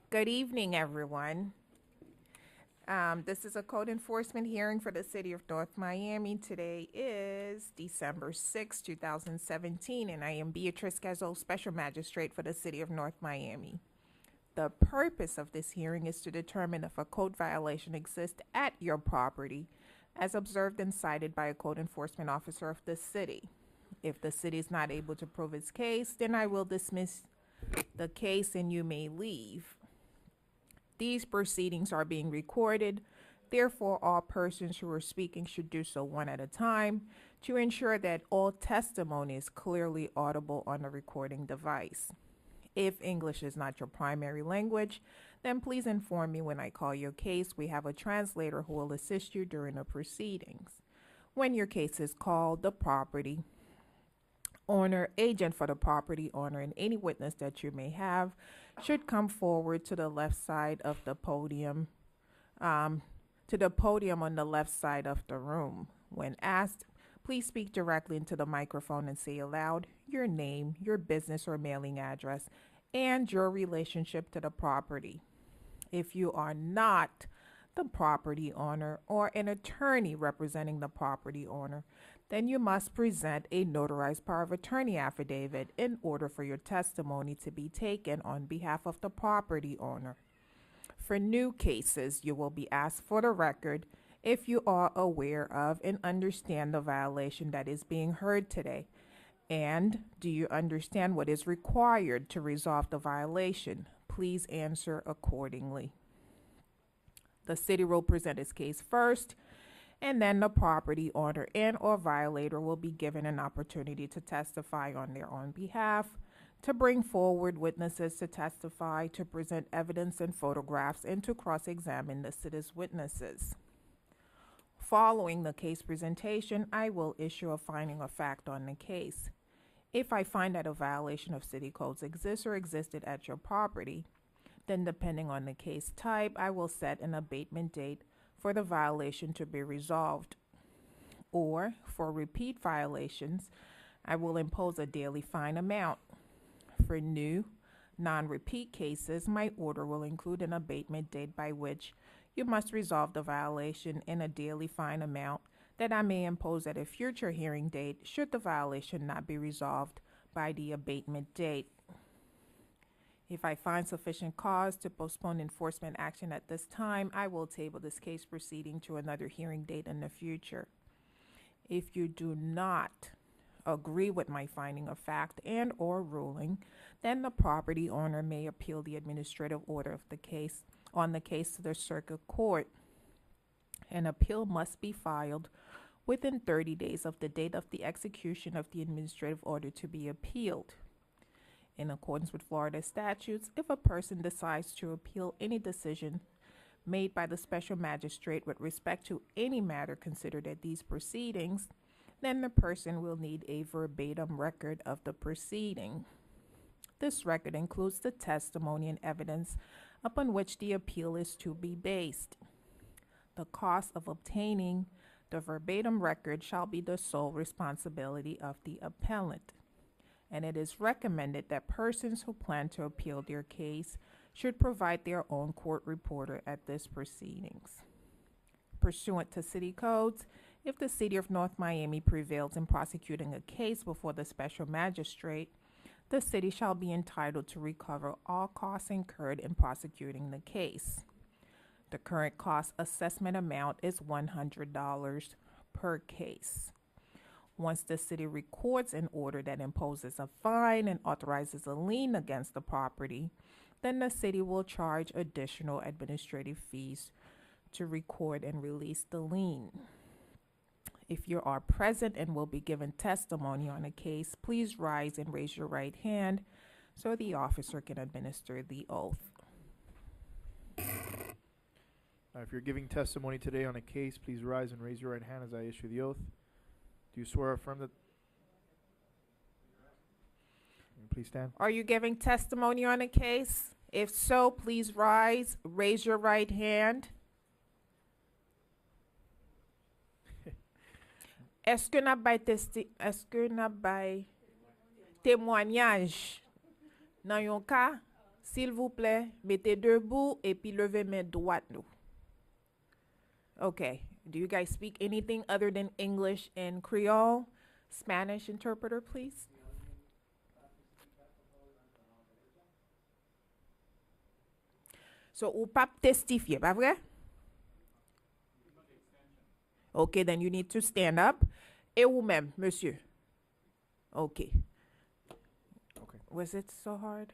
Good evening, everyone. This is a code enforcement hearing for the City of North Miami. Today is December 6, 2017, and I am Beatrice Gazzol, Special Magistrate for the City of North Miami. The purpose of this hearing is to determine if a code violation exists at your property, as observed and cited by a code enforcement officer of the city. If the city is not able to prove its case, then I will dismiss the case and you may leave. These proceedings are being recorded. Therefore, all persons who are speaking should do so one at a time to ensure that all testimony is clearly audible on the recording device. If English is not your primary language, then please inform me when I call your case. We have a translator who will assist you during the proceedings. When your case is called, the property owner, agent for the property owner, and any witness that you may have should come forward to the left side of the podium, to the podium on the left side of the room. When asked, please speak directly into the microphone and say aloud your name, your business or mailing address, and your relationship to the property. If you are not the property owner or an attorney representing the property owner, then you must present a notarized power of attorney affidavit in order for your testimony to be taken on behalf of the property owner. For new cases, you will be asked for the record if you are aware of and understand the violation that is being heard today. And do you understand what is required to resolve the violation? Please answer accordingly. The city will present its case first, and then the property owner and or violator will be given an opportunity to testify on their own behalf, to bring forward witnesses to testify, to present evidence and photographs, and to cross-examine the city's witnesses. Following the case presentation, I will issue a finding of fact on the case. If I find that a violation of city codes exists or existed at your property, then depending on the case type, I will set an abatement date for the violation to be resolved. Or, for repeat violations, I will impose a daily fine amount. For new, non-repeat cases, my order will include an abatement date by which you must resolve the violation in a daily fine amount that I may impose at a future hearing date should the violation not be resolved by the abatement date. If I find sufficient cause to postpone enforcement action at this time, I will table this case proceeding to another hearing date in the future. If you do not agree with my finding of fact and or ruling, then the property owner may appeal the administrative order of the case on the case to the circuit court. An appeal must be filed within 30 days of the date of the execution of the administrative order to be appealed. In accordance with Florida statutes, if a person decides to appeal any decision made by the special magistrate with respect to any matter considered at these proceedings, then the person will need a verbatim record of the proceeding. This record includes the testimony and evidence upon which the appeal is to be based. The cost of obtaining the verbatim record shall be the sole responsibility of the appellant, and it is recommended that persons who plan to appeal their case should provide their own court reporter at this proceedings. Pursuant to city codes, if the City of North Miami prevails in prosecuting a case before the special magistrate, the city shall be entitled to recover all costs incurred in prosecuting the case. The current cost assessment amount is $100 per case. Once the city records an order that imposes a fine and authorizes a lien against the property, then the city will charge additional administrative fees to record and release the lien. If you are present and will be given testimony on a case, please rise and raise your right hand so the officer can administer the oath. If you're giving testimony today on a case, please rise and raise your right hand as I issue the oath. Do you swear or affirm that? Please stand. Are you giving testimony on a case? If so, please rise, raise your right hand. Est-ce que n'a bay témoignage dans yon cas S'il vous plaît, mettez debout et puis levez main droite nous. Okay. Do you guys speak anything other than English and Creole? Spanish interpreter, please. So, ou pas testifier, pas vrai? Okay, then you need to stand up. Et ou même, monsieur. Okay. Okay. Was it so hard?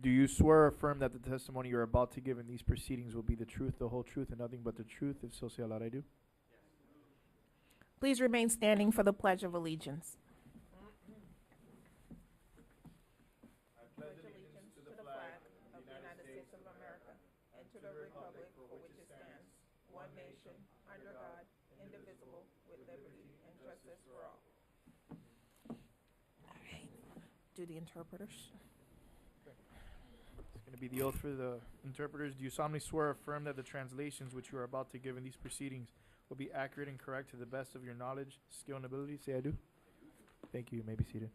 Do you swear or affirm that the testimony you're about to give in these proceedings will be the truth, the whole truth, and nothing but the truth? If so, say aloud, I do. Please remain standing for the Pledge of Allegiance. I pledge allegiance to the flag of the United States of America and to the republic for which it stands, one nation, under God, indivisible, with liberty and justice for all. All right. Do the interpreters. It's going to be the oath for the interpreters. Do you solemnly swear or affirm that the translations which you are about to give in these proceedings will be accurate and correct to the best of your knowledge, skill, and ability? Say I do. Thank you. You may be seated.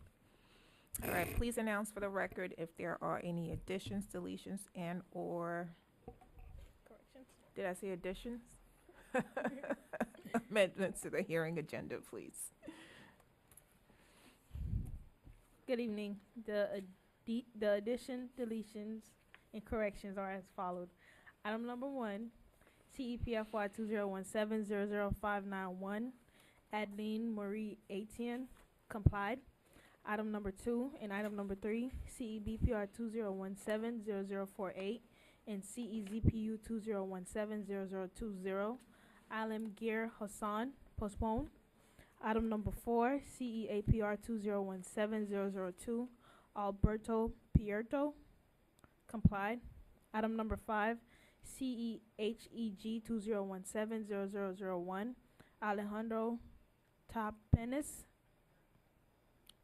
All right, please announce for the record if there are any additions, deletions, and or corrections. Did I say additions? Amendments to the hearing agenda, please. Good evening. The addition, deletions, and corrections are as followed. Item number 1, CEPFY 2017-00591, Adeline Marie Etienne, complied. Item number 2 and item number 3, CEBPR 2017-0048 and CEZPU 2017-0020, Alam Gir Hassan, postponed. Item number 4, CEAPR 2017-002, Alberto Pierto, complied. Item number 5, CEHEG 2017-0001, Alejandro Tapenes,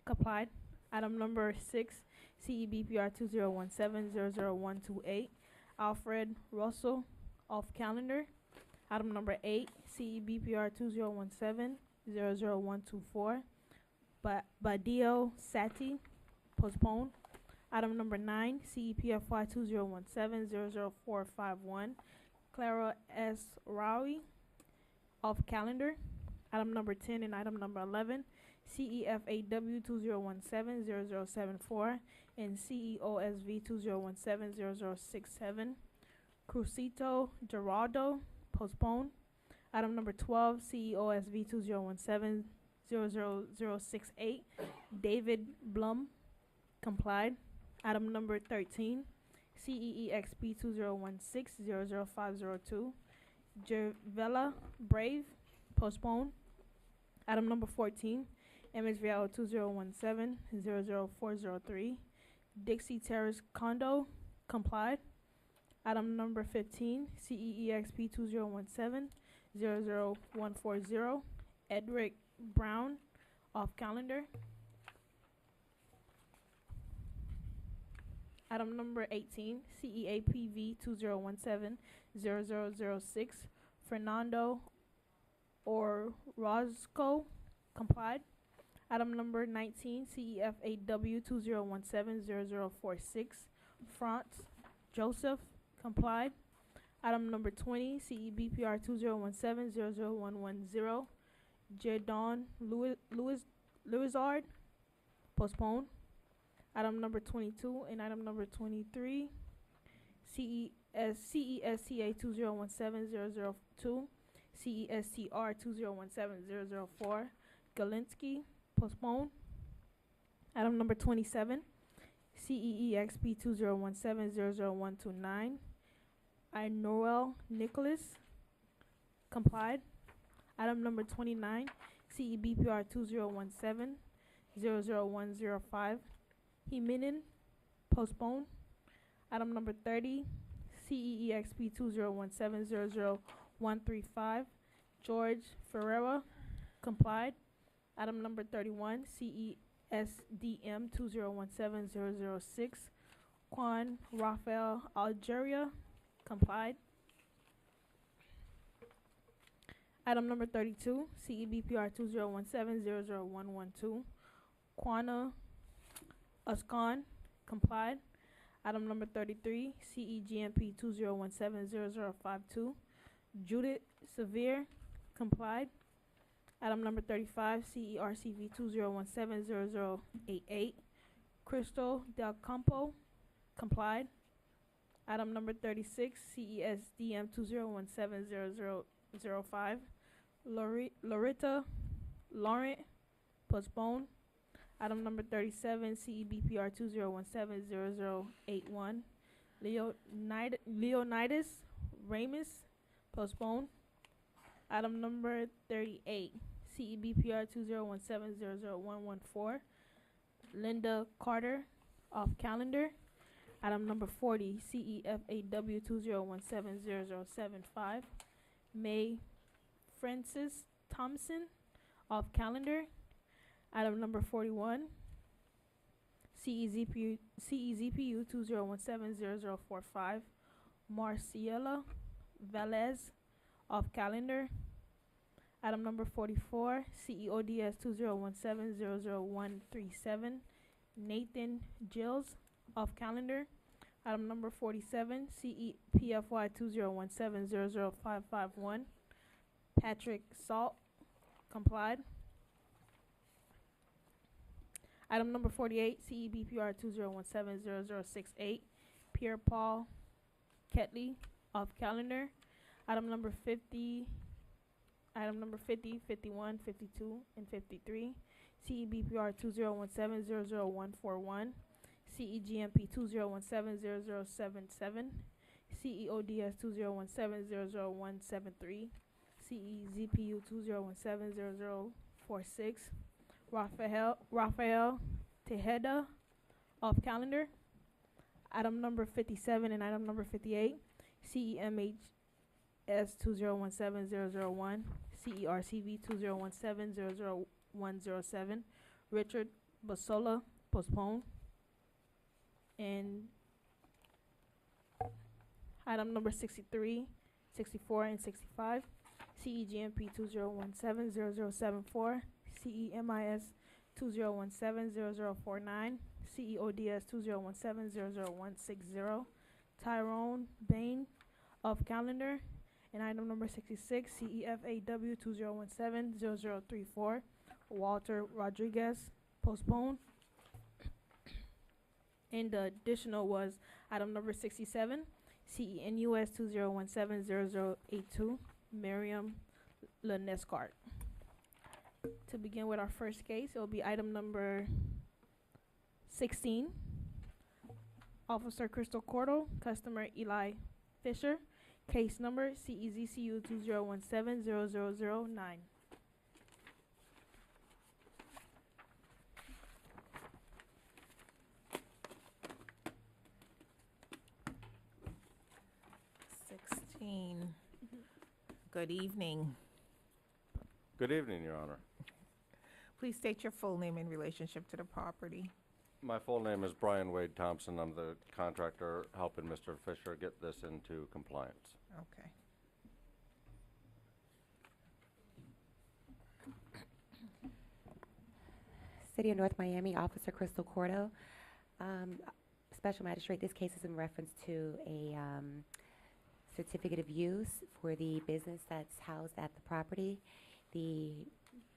complied. Item number 6, CEBPR 2017-00128, Alfred Russell, off calendar. Item number 8, CEBPR 2017-00124, Badio Sati, postponed. Item number 9, CEPFY 2017-00451, Clara S. Rowie, off calendar. Item number 10 and item number 11, CEFAW 2017-0074 and CEOSV 2017-0067, Crucito Geraldo, postponed. Item number 12, CEOSV 2017-00068, David Blum, complied. Item number 13, CEEXP 2016-00502, Jervella Brave, postponed. Item number 14, MSVL 2017-00403, Dixie Terrace Condo, complied. Item number 15, CEEXP 2017-00140, Edric Brown, off calendar. Item number 18, CEAPV 2017-0006, Fernando Orozco, complied. Item number 19, CEFAW 2017-0046, France Joseph, complied. Item number 20, CEBPR 2017-00110, Jadon Louisard, postponed. Item number 22 and item number 23, CESTA 2017-0002, CESTR 2017-0004, Galinsky, postponed. Item number 27, CEEXP 2017-00129, Noel Nicholas, complied. Item number 29, CEBPR 2017-00105, Himinin, postponed. Item number 30, CEEXP 2017-00135, George Ferreira, complied. Item number 31, CESDM 2017-006, Juan Rafael Algeria, complied. Item number 32, CEBPR 2017-00112, Quana Ascan, complied. Item number 33, CEGMP 20170052, Judith Severe, complied. Item number 35, CERCV 20170088, Crystal Del Campo, complied. Item number 36, CESDM 20170005, Loretta Laurent, postponed. Item number 37, CEBPR 20170081, Leonidas Ramus, postponed. Item number 38, CEBPR 2017001114, Linda Carter, off calendar. Item number 40, CEFAW 20170075, May Francis Thompson, off calendar. Item number 41, CEZPU 20170045, Marciela Velez, off calendar. Item number 44, CEODS 20170037, Nathan Gills, off calendar. Item number 47, CEPFY 2017005551, Patrick Salt, complied. Item number 48, CEBPR 20170068, Pierre Paul Ketley, off calendar. Item number 50, 51, 52, and 53, CEBPR 2017004141, CEGMP 20170077, CEODS 2017000173, CEZPU 20170046, Rafael Tejeda, off calendar. Item number 57 and item number 58, CEMHS 20170001, CERCV 2017000107, Richard Basola, postponed. And item number 63, 64, and 65, CEGMP 20170074, CEMIS 20170049, CEODS 20170060, Tyrone Bain, off calendar. And item number 66, CEFAW 20170034, Walter Rodriguez, postponed. And the additional was item number 67, CENUS 20170082, Miriam Lenescart. To begin with our first case, it will be item number 16, Officer Crystal Cordo, customer Eli Fisher, case number CEZCU 20170009. Good evening. Good evening, Your Honor. Please state your full name in relationship to the property. My full name is Brian Wade Thompson. I'm the contractor helping Mr. Fisher get this into compliance. Okay. City of North Miami, Officer Crystal Cordo. Special Magistrate, this case is in reference to a certificate of use for the business that's housed at the property. The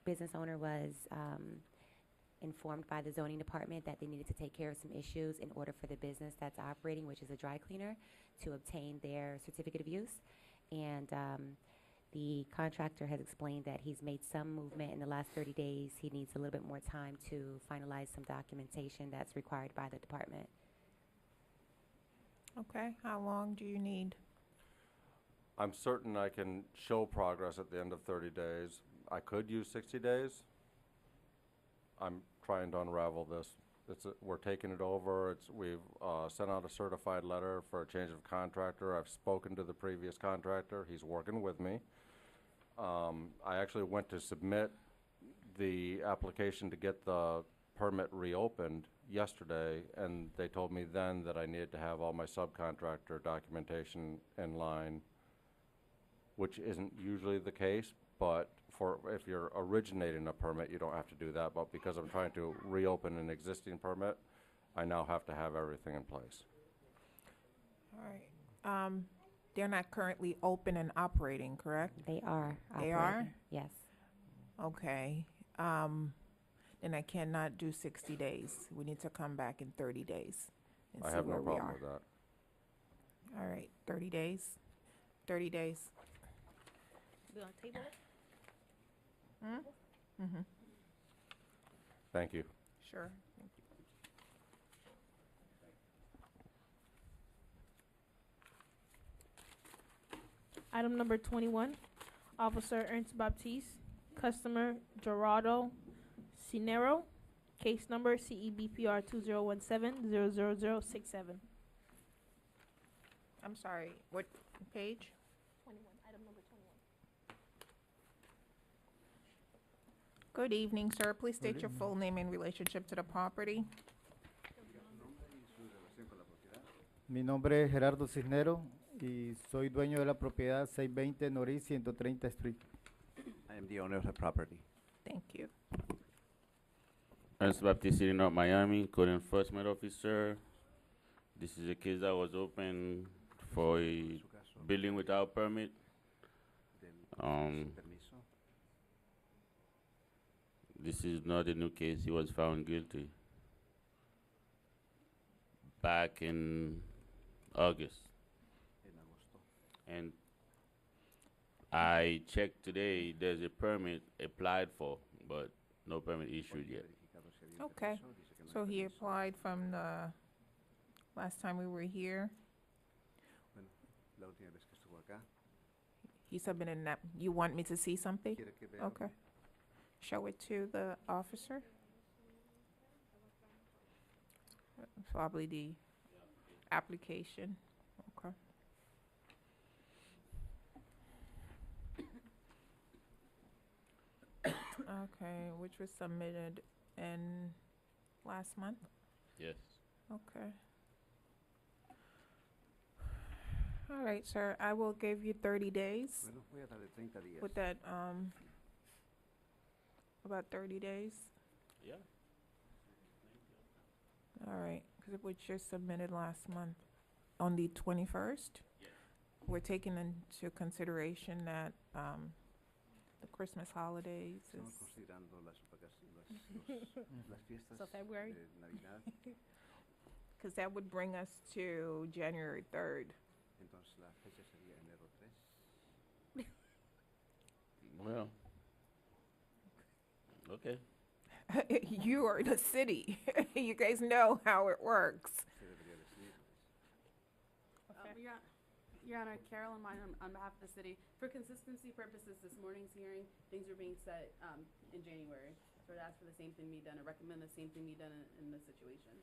business owner was informed by the zoning department that they needed to take care of some issues in order for the business that's operating, which is a dry cleaner, to obtain their certificate of use. And the contractor has explained that he's made some movement in the last 30 days. He needs a little bit more time to finalize some documentation that's required by the department. Okay. How long do you need? I'm certain I can show progress at the end of 30 days. I could use 60 days. I'm trying to unravel this. We're taking it over. We've sent out a certified letter for a change of contractor. I've spoken to the previous contractor. He's working with me. I actually went to submit the application to get the permit reopened yesterday, and they told me then that I needed to have all my subcontractor documentation in line, which isn't usually the case, but if you're originating a permit, you don't have to do that. But because I'm trying to reopen an existing permit, I now have to have everything in place. All right. They're not currently open and operating, correct? They are They are? operating. Yes. Okay. Then I cannot do 60 days. We need to come back in 30 days and I see have where no we problem are. with that. All right, 30 days. 30 days. We gonna table it? Mm-hmm. Thank you. Sure. Item number 21, Officer Ernst Baptiste, customer Gerardo Cinero, case number CEBPR 2017-00067. I'm sorry, what page? 21, item number 21. Good evening, sir. Please state your full name and relationship to the property. Mi nombre es Gerardo Cisnero y soy dueño de la propiedad 620 Norris 130 Street. I am the owner of the property. Thank you. Ernst Baptiste, City, North Miami, Code Enforcement Officer. This is a case that was open for a building without permit. Sin permiso. This is not a new case. He was found guilty back in August. En agosto. And I checked today, there's a permit applied for, but no permit issued yet. Verificado si había Okay. permiso, dice que no So hay he permiso. applied from the last time we were here. Bueno, la última vez que estuvo acá, He submitted an app. You want me to see something? quiere que vea. Okay. Show it to the officer. Probably the application. Okay. Okay, which was submitted in last month? Yes. Okay. All right, sir, I will give you 30 days. Bueno, voy a darle 30 días. With that, about 30 days? Yeah. All right, because it was just submitted last month, on the 21st. We're taking into consideration that the Christmas holidays Estamos is, considerando las las fiestas So February? de Navidad. because that would bring us to January 3rd. Entonces la fecha sería enero 3. Well. Okay. You are the city. You guys know how it works. Se debería decir. Your Honor, Carolyn Mine on behalf of the city. For consistency purposes, this morning's hearing, things are being set in January. So I'd ask for the same thing be done, or recommend the same thing be done in this situation.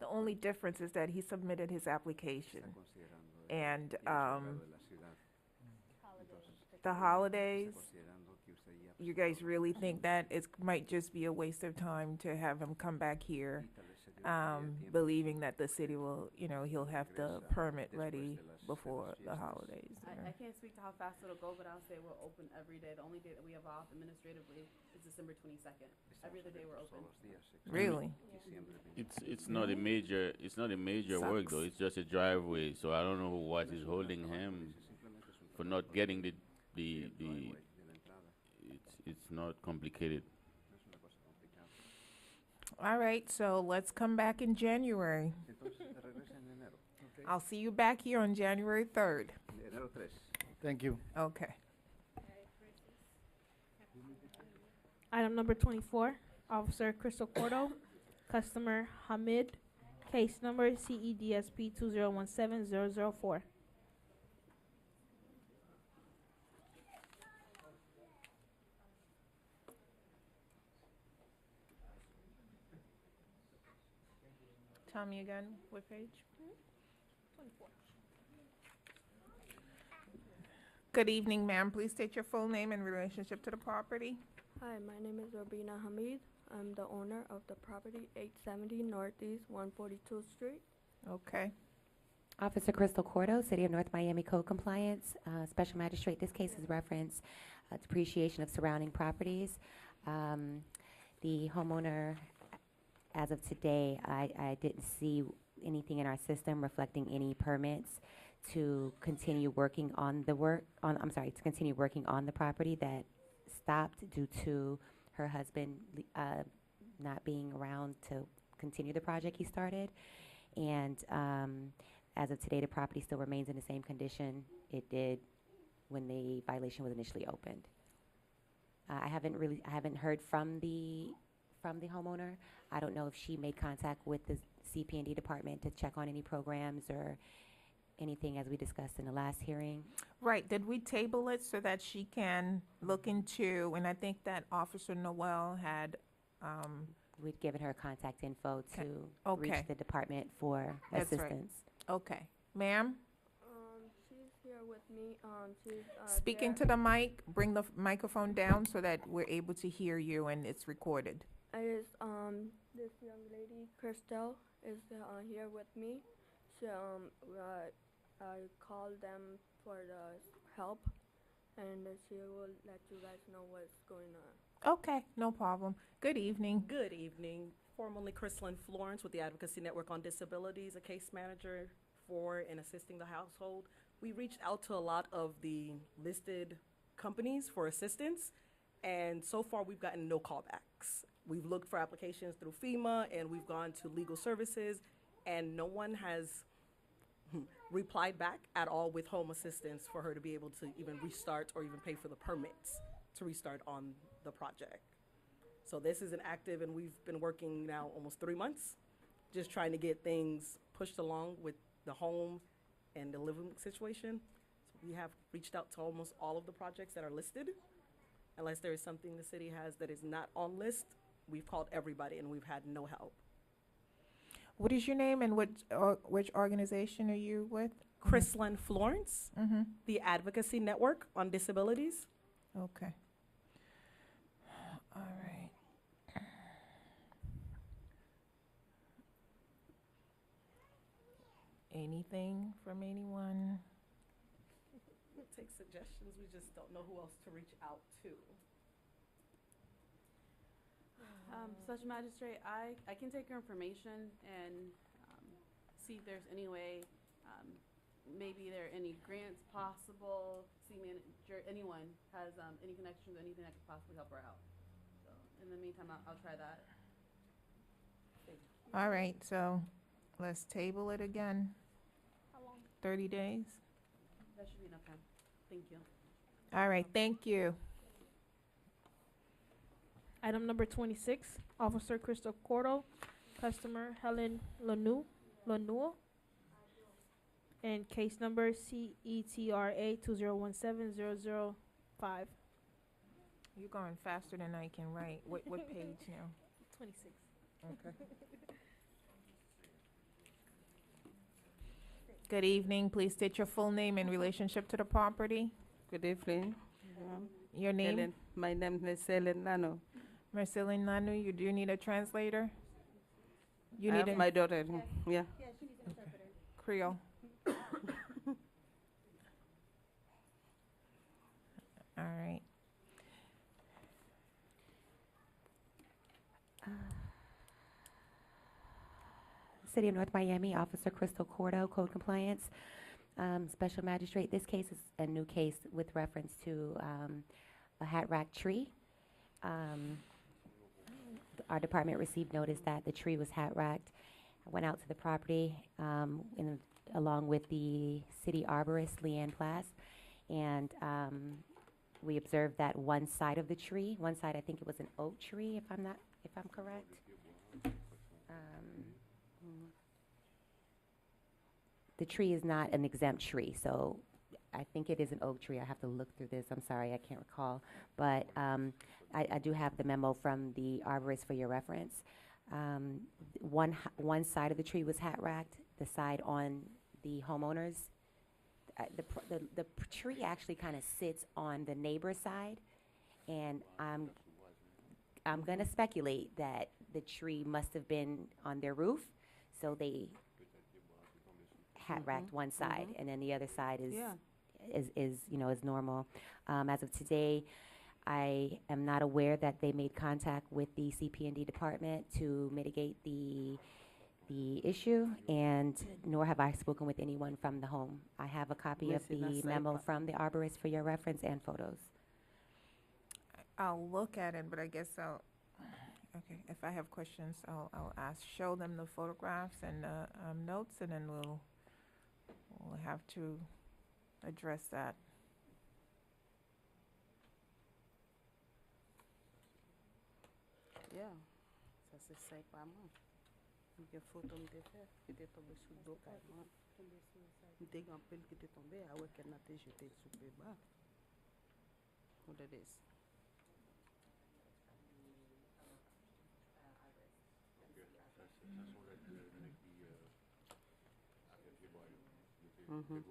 The only difference is that he submitted his application. Está considerando And el abogado de la ciudad. Entonces, the holidays, está considerando que usted ya you guys really think that it might just be a waste of time to have him come back here, y tal vez se dio un día de tiempo. believing that the city will, he'll have the Regresa permit después ready de las before the fiestas. holidays. I can't speak to how fast it'll go, but I'll say we're open every day. The only day that we have off administratively is December 22nd. Every other day we're Estamos open. abiertos todos los días, excepto Really? diciembre 25. It's not a major work though. Sucks. It's just a driveway. So I don't know what is holding him Simplemente es un for trabajo not getting the del driveway, de la entrada. it's not complicated. No es una cosa complicada. All right, so let's come back in January. Entonces regresa en enero. I'll see you back here on January 3rd. Enero 3. Thank you. Okay. Item number 24, Officer Crystal Cordo, customer Hamid, case number CEDSP 2017-004. Tell me again, what page? 24. Good evening, ma'am. Please state your full name and relationship to the property. Hi, my name is Robina Hamid. I'm the owner of the property 870 Northeast 142th Street. Okay. Officer Crystal Cordo, City of North Miami Code Compliance, Special Magistrate. This case is reference depreciation of surrounding properties. The homeowner as of today, I didn't see anything in our system reflecting any permits to continue working on to continue working on the property that stopped due to her husband not being around to continue the project he started. And as of today, the property still remains in the same condition it did when the violation was initially opened. I haven't heard from the homeowner. I don't know if she made contact with the CP&D department to check on any programs or anything as we discussed in the last hearing. Right, did we table it so that she can look into, and I think that Officer Noel had, We'd given her contact info to reach Okay. the department for That's right. assistance. okay. Ma'am, She's here with me. She's speak there. into the mic, bring the microphone down so that we're able to hear you and it's recorded. Is this young lady, Christelle, is here with me. She I called them for the help, and she will let you guys know what's going on. Okay, no problem. Good evening. Good evening. Formerly Chrislyn Florence with the Advocacy Network on Disabilities, a case manager for and assisting the household. We reached out to a lot of the listed companies for assistance, and so far we've gotten no callbacks. We've looked for applications through FEMA, and we've gone to legal services, and no one has replied back at all with home assistance for her to be able to even restart or even pay for the permits to restart on the project. So this is an active, and we've been working now almost 3 months, just trying to get things pushed along with the home and the living situation. So we have reached out to almost all of the projects that are listed. Unless there is something the city has that is not on list, we've called everybody and we've had no help. What is your name and which organization are you with? Chrislyn Florence, Mm-hmm. the Advocacy Network on Disabilities. Okay. All right. Anything from anyone? We'll take suggestions, we just don't know who else to reach out to. Special Magistrate, I can take your information and see if there's any way, maybe there are any grants possible, city manager, anyone has any connections, anything that could possibly help her out. So in the meantime, I'll try that. All right, so let's table it again. How long? 30 days. That should be enough time. Thank you. All right, thank you. Item number 26, Officer Crystal Cordo, customer Helen Lanua, and case number CETRA 2017005. You're going faster than I can write. What page now? 26. Okay. Good evening. Please state your full name in relationship to the property. Good evening. Your name? Helen. My name is Helen Nano. Marceline Nanu, you do need a translator? You I need have a my daughter. Yeah. Creole. All right. City of North Miami, Officer Crystal Cordo, Code Compliance. Special Magistrate, this case is a new case with reference to a hat rack tree. Our department received notice that the tree was hat racked. I went out to the property along with the city arborist, Leanne Plass, and we observed that one side of the tree, one side I think it was an oak tree, if I'm correct. The tree is not an exempt tree, so I think it is an oak tree. I have to look through this. I'm sorry, I can't recall. But I do have the memo from the arborist for your reference. One side of the tree was hat racked, the side on the homeowners. The tree actually kind of sits on the neighbor's side, and I'm going to speculate that the tree must have been on their roof, so they hat racked one side, and then the other side is normal. As of today, I am not aware that they made contact with the CP&D department to mitigate the issue, and nor have I spoken with anyone from the home. I have a copy of Merci, the that's memo right. from the arborist for your reference and photos. I'll look at it, but I guess okay, if I have questions, I'll show them the photographs and the notes, and then we'll have to address that. Yeah, ça c'est ça pas moi. Une photo me fait, qui était tombé sous le dos carrément. M'était gampé qui était tombé, ah ouais qu'elle n'a été jetée sous le bas. What it is? Mm-hmm.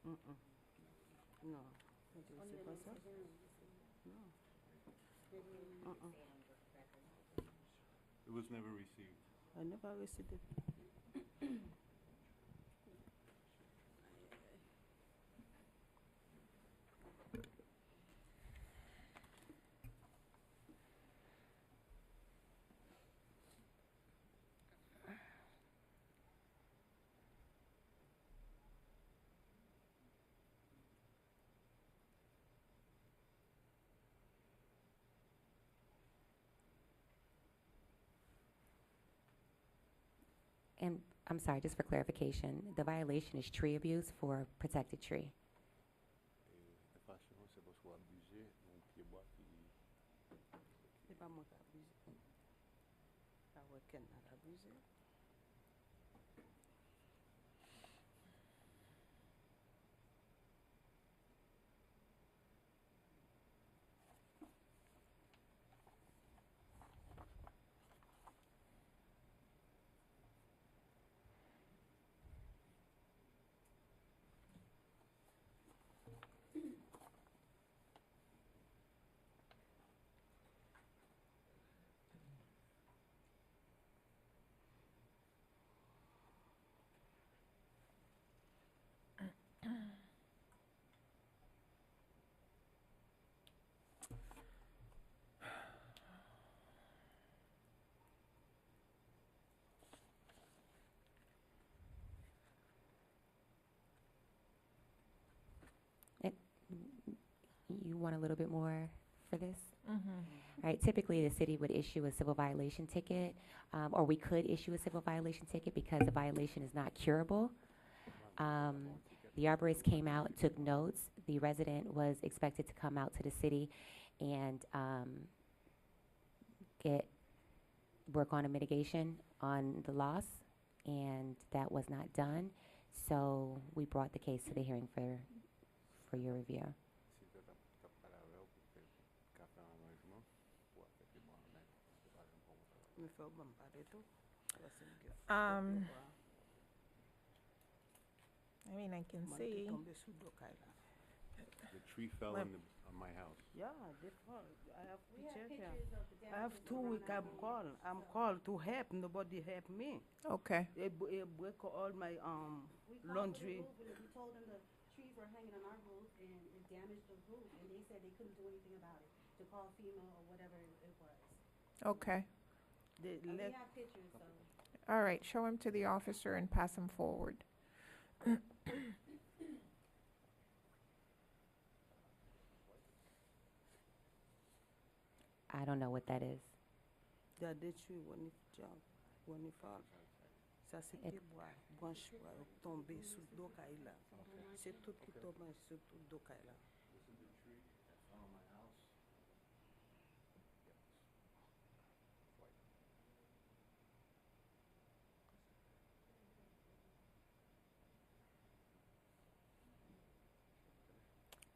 Mm-mm. No. C'est pas ça? No. Uh-uh. It was never received. I never received it. And I'm sorry, just for clarification, the violation is tree abuse for protected tree. C'est pas moi qui abuse. Ah ouais qu'elle n'a abusé. You want a little bit more for this? Mm-hmm. All right, typically the city would issue a civil violation ticket, or we could issue a civil violation ticket because the violation is not curable. The arborist came out, took notes. The resident was expected to come out to the city and work on a mitigation on the loss, and that was not done. So we brought the case to the hearing for your review. Me fait au bombarder tout. I mean, I can see. The tree fell Let- on my house. Yeah, they fall. I have pictures here. I have 2 weeks. I'm called to help. Nobody help me. Okay. It break all my laundry. We told them the trees were hanging on our roof and it damaged the roof, and they said they couldn't do anything about it, to call FEMA or whatever it was. Okay. They We let have pictures, so. All right. Show him to the officer and pass him forward. I don't know what that is. the tree when it jump, when it fall. Ça c'était bois, branche tombé sous le dos Kaila. C'est tout qui tombe sur le dos Kaila.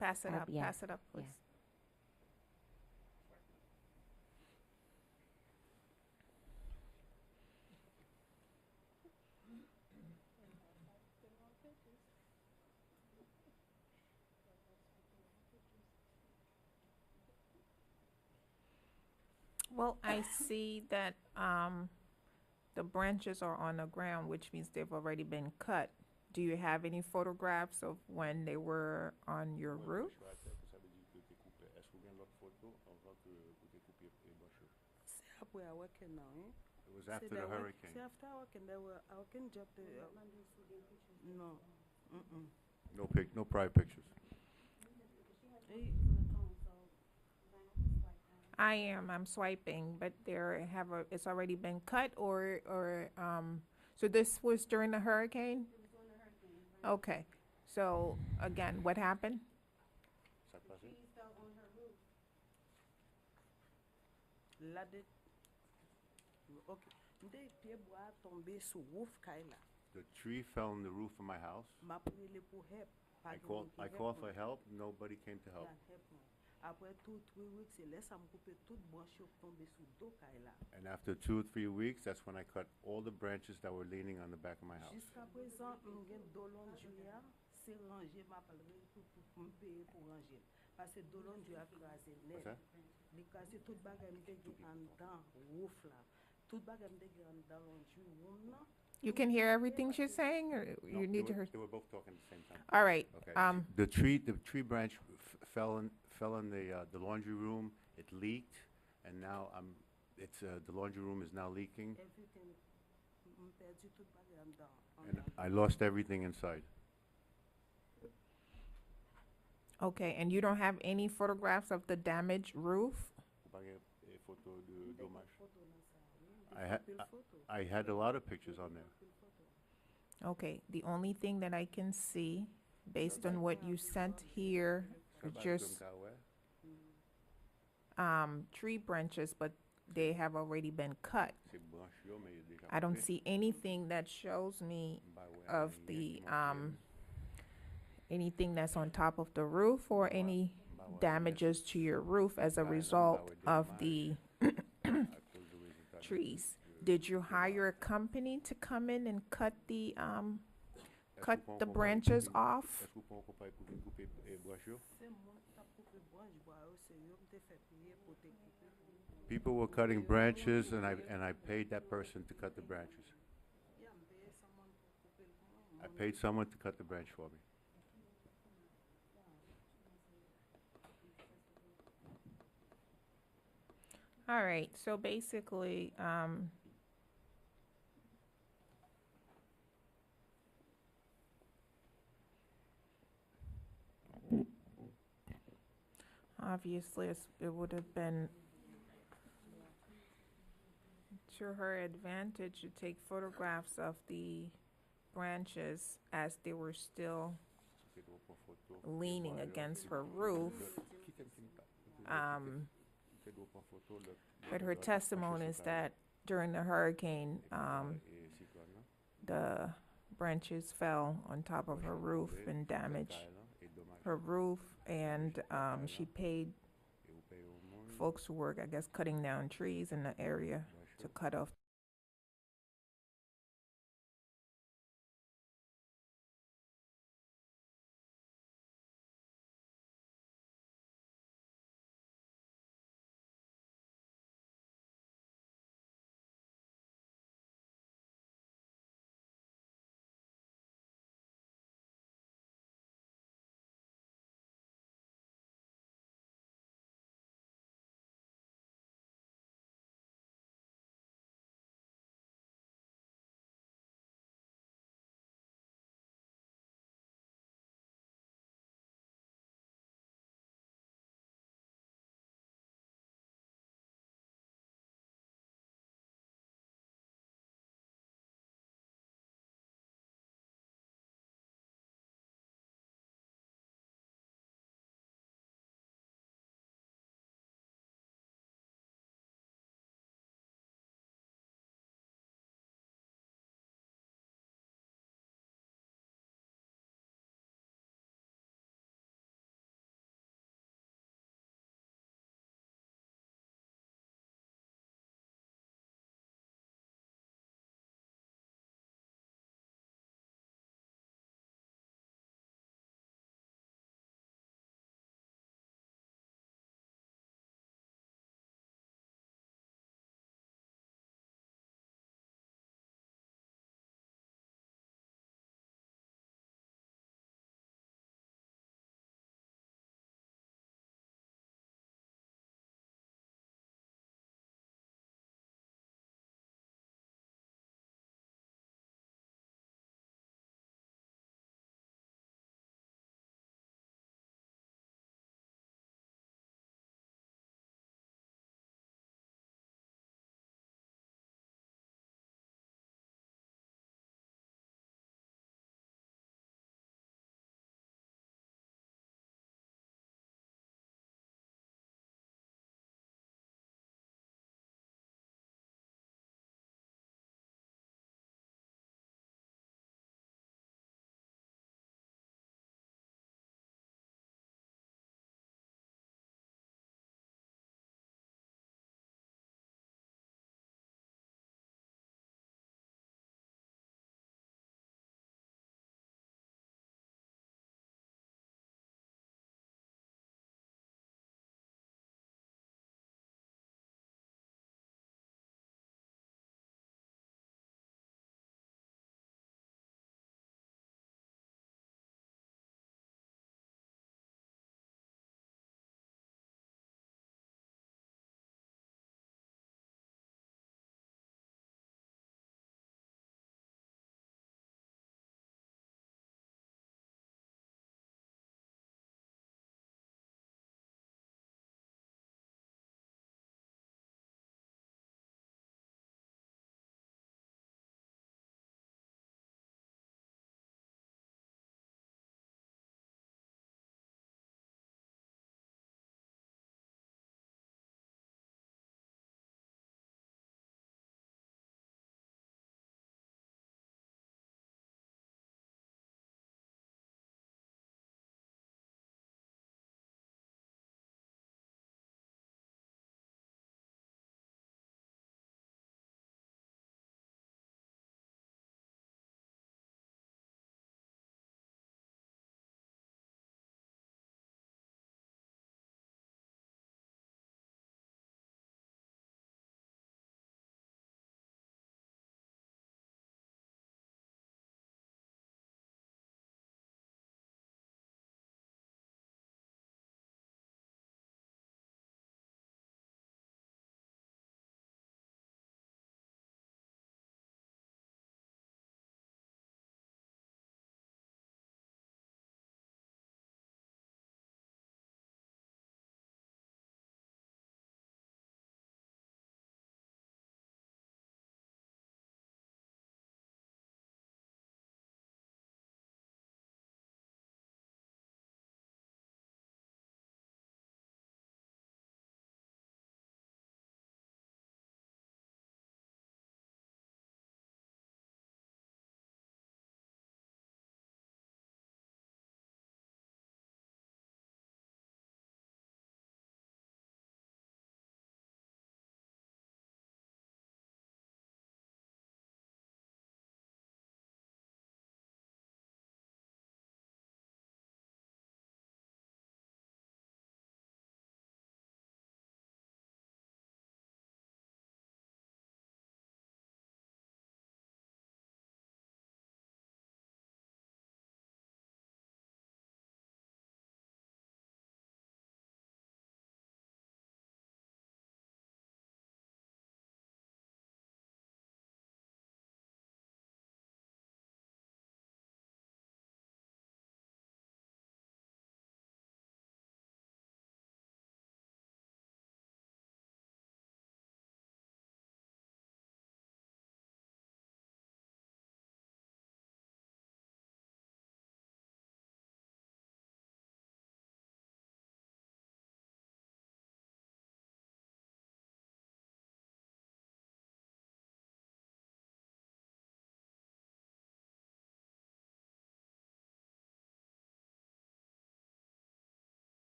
Pass it up. Yeah. Pass it up, please. Yeah. Well, I see that the branches are on the ground, which means they've already been cut. Do you have any photographs of when they were on your roof? where I work in now, eh? It was See, after they the work- hurricane. See, after I work in, they were, I work in job, no, mm-mm. No prior pictures. Eh, I am. I'm swiping, but it's already been cut so this was during the hurricane? Okay. So again, what happened? Ça passé? Là de, ok, nde pied bois tombé sur roof Kaila. The tree fell on the roof of my house. Ma prié pour help. I called for help. Nobody came to help. Après 2-3 weeks, il laisse à me couper toute branche tombée sur dos Kaila. And after 2 or 3 weeks, that's when I cut all the branches that were leaning on the back of my house. Jusqu'à présent, m'gen dolon juillet, c'est rangé, ma parlerai pour me payer pour ranger. Parce que dolon juillet a crasé net. What's that? Les casser toute bagarre me dégage en dedans, roof là. Toute bagarre me dégage en dedans, long juillet, room là. You can hear everything she's saying, or No, you need to hear? they were both talking at the same time. All right. Okay. The tree branch fell in the laundry room. It leaked, and now the laundry room is now leaking, Everything, me perdu toute bagarre en dedans. and I lost everything inside. Okay, and you don't have any photographs of the damaged roof? I had a lot of pictures on there. Okay, the only thing that I can see, based on what you sent here, are just tree branches, but they have already been cut. I don't see anything that shows me of the anything that's on top of the roof or any damages to your roof as a result of the trees. Did you hire a company to come in and cut the branches off? People were cutting branches, and I paid that person to cut the branches. I paid someone to cut the branch for me. All right, so basically, obviously it would have been to her advantage to take photographs of the branches as they were still leaning against her roof. But her testimony is that during the hurricane, the branches fell on top of her roof and damaged her roof, and she paid folks who work, I guess, cutting down trees in the area to cut off